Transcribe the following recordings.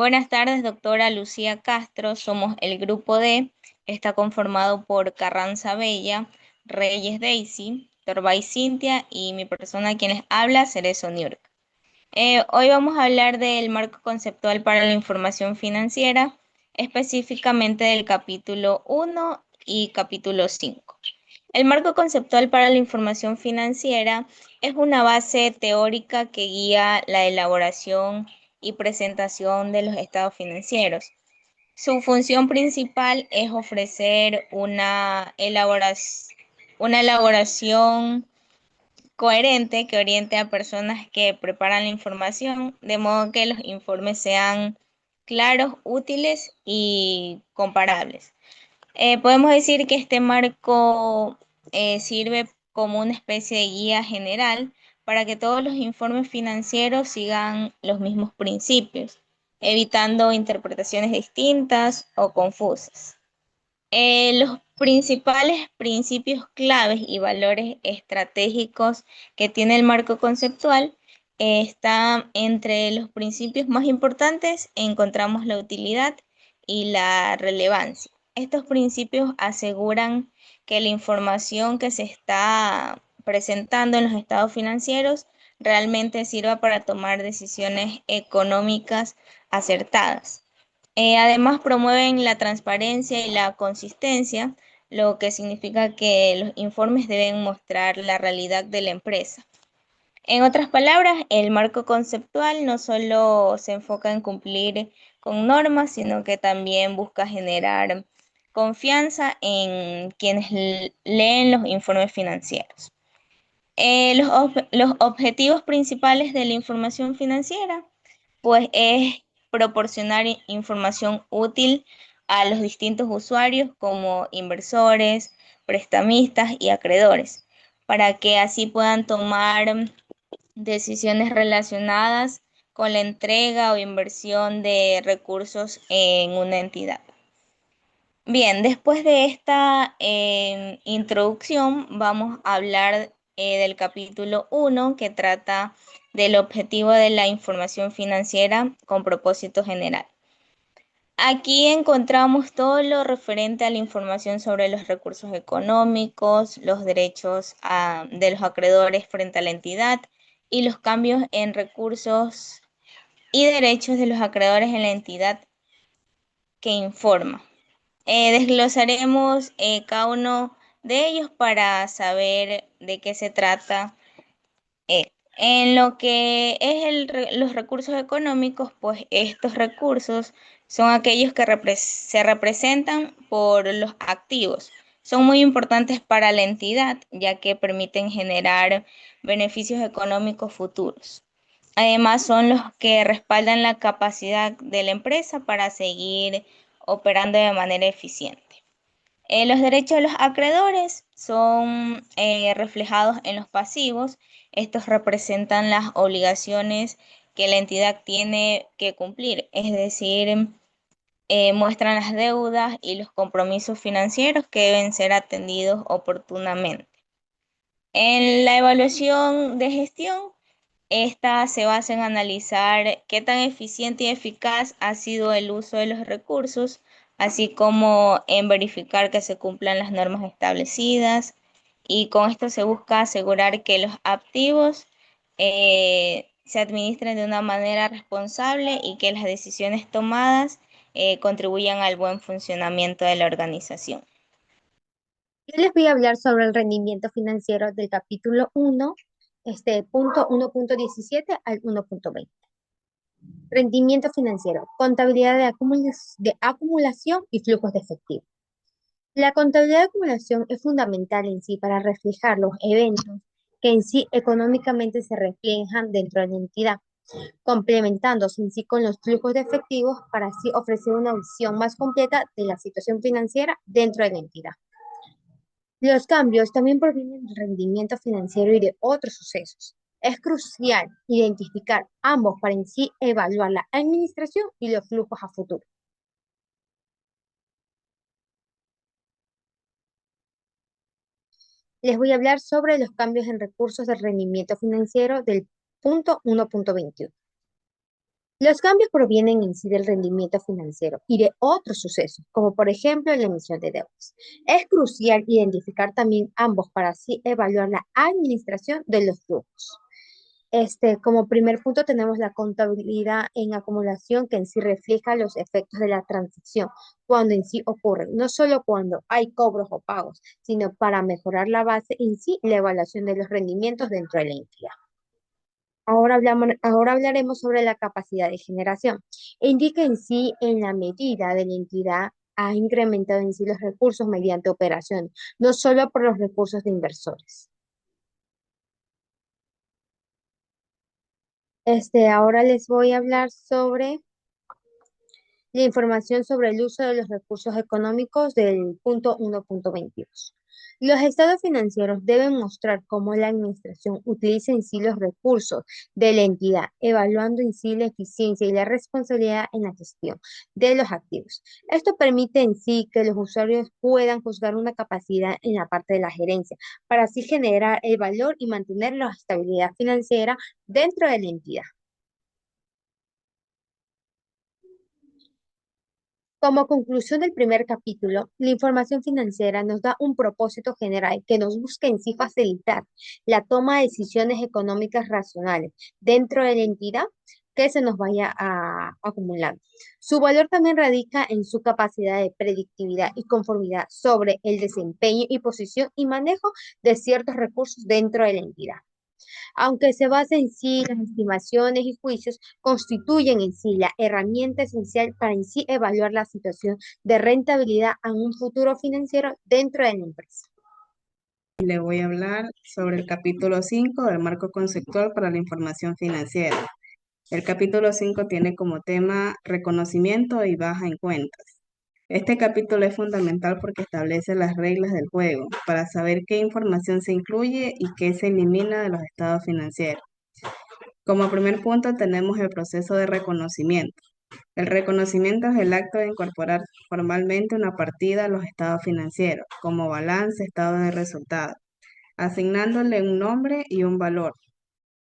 Buenas tardes, doctora Lucía Castro. Somos el grupo D. Está conformado por Carranza Bella, Reyes Daisy, Torbay Cintia y mi persona quien les habla, Cerezo Niurka. Hoy vamos a hablar del marco conceptual para la información financiera, específicamente del capítulo 1 y capítulo 5. El marco conceptual para la información financiera es una base teórica que guía la elaboración y presentación de los estados financieros. Su función principal es ofrecer una elaboración coherente que oriente a personas que preparan la información, de modo que los informes sean claros, útiles y comparables. Podemos decir que este marco sirve como una especie de guía general para que todos los informes financieros sigan los mismos principios, evitando interpretaciones distintas o confusas. Los principales principios claves y valores estratégicos que tiene el marco conceptual están entre los principios más importantes, encontramos la utilidad y la relevancia. Estos principios aseguran que la información que se está presentando en los estados financieros realmente sirva para tomar decisiones económicas acertadas. Además, promueven la transparencia y la consistencia, lo que significa que los informes deben mostrar la realidad de la empresa. En otras palabras, el marco conceptual no solo se enfoca en cumplir con normas, sino que también busca generar confianza en quienes leen los informes financieros. Los objetivos principales de la información financiera, pues es proporcionar información útil a los distintos usuarios como inversores, prestamistas y acreedores, para que así puedan tomar decisiones relacionadas con la entrega o inversión de recursos en una entidad. Bien, después de esta introducción, vamos a hablar del capítulo 1 que trata del objetivo de la información financiera con propósito general. Aquí encontramos todo lo referente a la información sobre los recursos económicos, los derechos de los acreedores frente a la entidad y los cambios en recursos y derechos de los acreedores en la entidad que informa. Desglosaremos cada uno de ellos para saber de qué se trata. En lo que es los recursos económicos, pues estos recursos son aquellos que se representan por los activos. Son muy importantes para la entidad, ya que permiten generar beneficios económicos futuros. Además, son los que respaldan la capacidad de la empresa para seguir operando de manera eficiente. Los derechos de los acreedores son reflejados en los pasivos. Estos representan las obligaciones que la entidad tiene que cumplir, es decir, muestran las deudas y los compromisos financieros que deben ser atendidos oportunamente. En la evaluación de gestión, esta se basa en analizar qué tan eficiente y eficaz ha sido el uso de los recursos, así como en verificar que se cumplan las normas establecidas. Y con esto se busca asegurar que los activos se administren de una manera responsable y que las decisiones tomadas contribuyan al buen funcionamiento de la organización. Yo les voy a hablar sobre el rendimiento financiero del capítulo 1, punto 1.17 al 1.20. Rendimiento financiero, contabilidad de acumulación y flujos de efectivo. La contabilidad de acumulación es fundamental en sí para reflejar los eventos que en sí económicamente se reflejan dentro de la entidad, complementándose en sí con los flujos de efectivos para así ofrecer una visión más completa de la situación financiera dentro de la entidad. Los cambios también provienen del rendimiento financiero y de otros sucesos. Es crucial identificar ambos para en sí evaluar la administración y los flujos a futuro. Les voy a hablar sobre los cambios en recursos del rendimiento financiero del punto 1.21. Los cambios provienen en sí del rendimiento financiero y de otros sucesos, como por ejemplo la emisión de deudas. Es crucial identificar también ambos para así evaluar la administración de los flujos. Como primer punto tenemos la contabilidad en acumulación que en sí refleja los efectos de la transacción cuando en sí ocurren, no solo cuando hay cobros o pagos, sino para mejorar la base en sí, la evaluación de los rendimientos dentro de la entidad. Ahora hablaremos sobre la capacidad de generación. Indica en sí en la medida de la entidad ha incrementado en sí los recursos mediante operaciones, no solo por los recursos de inversores. Ahora les voy a hablar sobre la información sobre el uso de los recursos económicos del punto 1.22. Los estados financieros deben mostrar cómo la administración utiliza en sí los recursos de la entidad, evaluando en sí la eficiencia y la responsabilidad en la gestión de los activos. Esto permite en sí que los usuarios puedan juzgar una capacidad en la parte de la gerencia, para así generar el valor y mantener la estabilidad financiera dentro de la entidad. Como conclusión del primer capítulo, la información financiera nos da un propósito general que nos busca en sí facilitar la toma de decisiones económicas racionales dentro de la entidad que se nos vaya a acumular. Su valor también radica en su capacidad de predictividad y conformidad sobre el desempeño y posición y manejo de ciertos recursos dentro de la entidad. Aunque se basa en sí, las estimaciones y juicios constituyen en sí la herramienta esencial para en sí evaluar la situación de rentabilidad en un futuro financiero dentro de la empresa. Le voy a hablar sobre el capítulo 5 del marco conceptual para la información financiera. El capítulo 5 tiene como tema reconocimiento y baja en cuentas. Este capítulo es fundamental porque establece las reglas del juego para saber qué información se incluye y qué se elimina de los estados financieros. Como primer punto tenemos el proceso de reconocimiento. El reconocimiento es el acto de incorporar formalmente una partida a los estados financieros, como balance, estado de resultados, asignándole un nombre y un valor.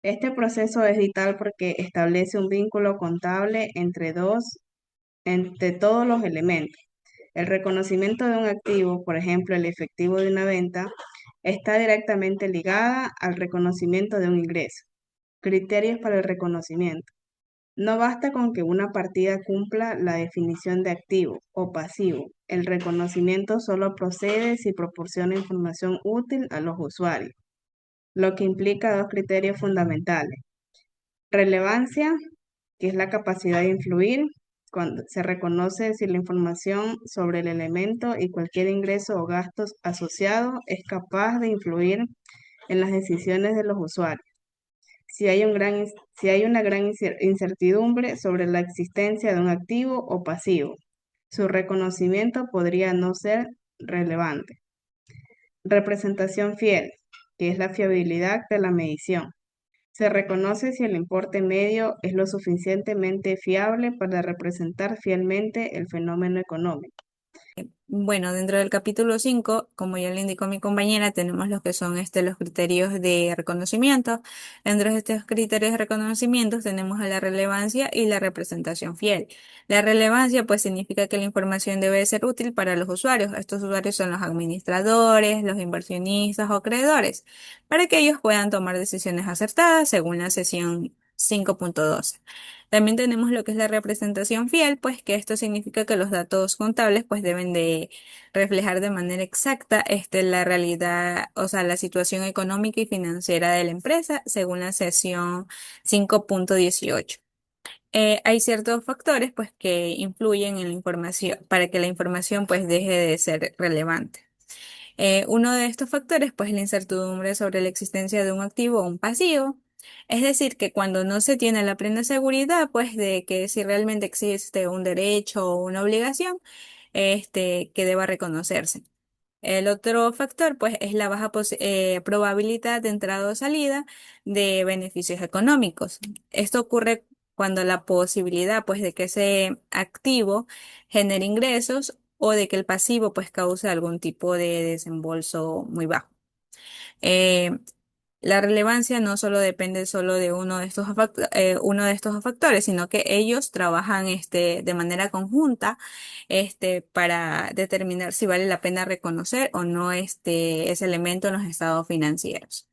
Este proceso es vital porque establece un vínculo contable entre todos los elementos. El reconocimiento de un activo, por ejemplo, el efectivo de una venta, está directamente ligada al reconocimiento de un ingreso. Criterios para el reconocimiento. No basta con que una partida cumpla la definición de activo o pasivo. El reconocimiento solo procede si proporciona información útil a los usuarios, lo que implica dos criterios fundamentales. Relevancia, que es la capacidad de influir, cuando se reconoce si la información sobre el elemento y cualquier ingreso o gastos asociado es capaz de influir en las decisiones de los usuarios. Si hay una gran incertidumbre sobre la existencia de un activo o pasivo, su reconocimiento podría no ser relevante. Representación fiel, que es la fiabilidad de la medición. Se reconoce si el importe medio es lo suficientemente fiable para representar fielmente el fenómeno económico. Bueno, dentro del capítulo 5, como ya le indicó mi compañera, tenemos lo que son los criterios de reconocimiento. Dentro de estos criterios de reconocimiento tenemos a la relevancia y la representación fiel. La relevancia pues significa que la información debe ser útil para los usuarios. Estos usuarios son los administradores, los inversionistas o creadores, para que ellos puedan tomar decisiones acertadas según la sesión 5.12. También tenemos lo que es la representación fiel, pues que esto significa que los datos contables pues deben de reflejar de manera exacta la realidad, o sea, la situación económica y financiera de la empresa según la sesión 5.18. Hay ciertos factores pues que influyen en la información para que la información pues deje de ser relevante. Uno de estos factores, pues, es la incertidumbre sobre la existencia de un activo o un pasivo. Es decir, que cuando no se tiene la plena seguridad, pues, de que si realmente existe un derecho o una obligación, que deba reconocerse. El otro factor, pues, es la baja probabilidad de entrada o salida de beneficios económicos. Esto ocurre cuando la posibilidad, pues, de que ese activo genere ingresos o de que el pasivo, pues, cause algún tipo de desembolso muy bajo. Eh, la relevancia no solo depende solo de uno de estos factores, sino que ellos trabajan de manera conjunta para determinar si vale la pena reconocer o no ese elemento en los estados financieros.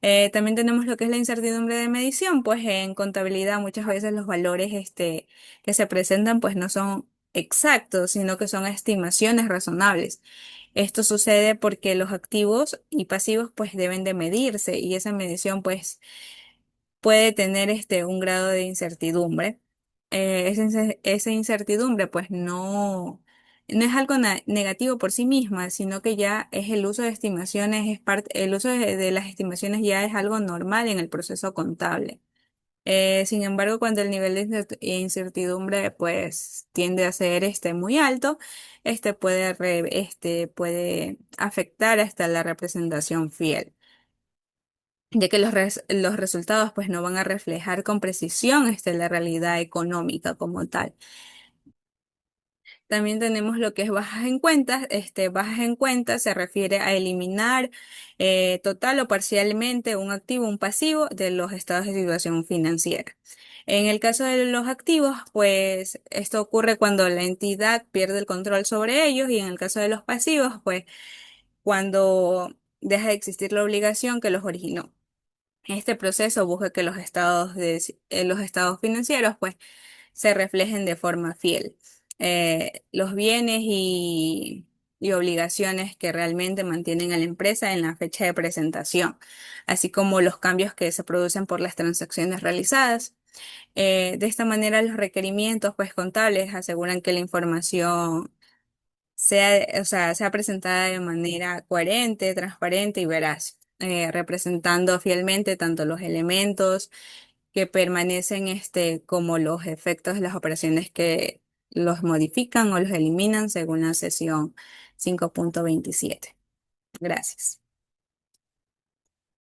También tenemos lo que es la incertidumbre de medición, pues en contabilidad muchas veces los valores que se presentan pues no son exactos, sino que son estimaciones razonables. Esto sucede porque los activos y pasivos pues deben de medirse y esa medición pues puede tener un grado de incertidumbre. Esa incertidumbre pues no es algo negativo por sí misma, sino que ya es el uso de estimaciones, el uso de las estimaciones ya es algo normal en el proceso contable. Sin embargo, cuando el nivel de incertidumbre pues tiende a ser muy alto, puede afectar hasta la representación fiel, ya que los resultados pues no van a reflejar con precisión la realidad económica como tal. También tenemos lo que es bajas en cuentas. Bajas en cuentas se refiere a eliminar total o parcialmente un activo o un pasivo de los estados de situación financiera. En el caso de los activos, pues esto ocurre cuando la entidad pierde el control sobre ellos, y en el caso de los pasivos, pues cuando deja de existir la obligación que los originó. Este proceso busca que los estados financieros pues se reflejen de forma fiel. Los bienes y obligaciones que realmente mantienen a la empresa en la fecha de presentación, así como los cambios que se producen por las transacciones realizadas. De esta manera, los requerimientos pues contables aseguran que la información sea presentada de manera coherente, transparente y veraz, representando fielmente tanto los elementos que permanecen como los efectos de las operaciones que los modifican o los eliminan según la sesión 5.27. Gracias.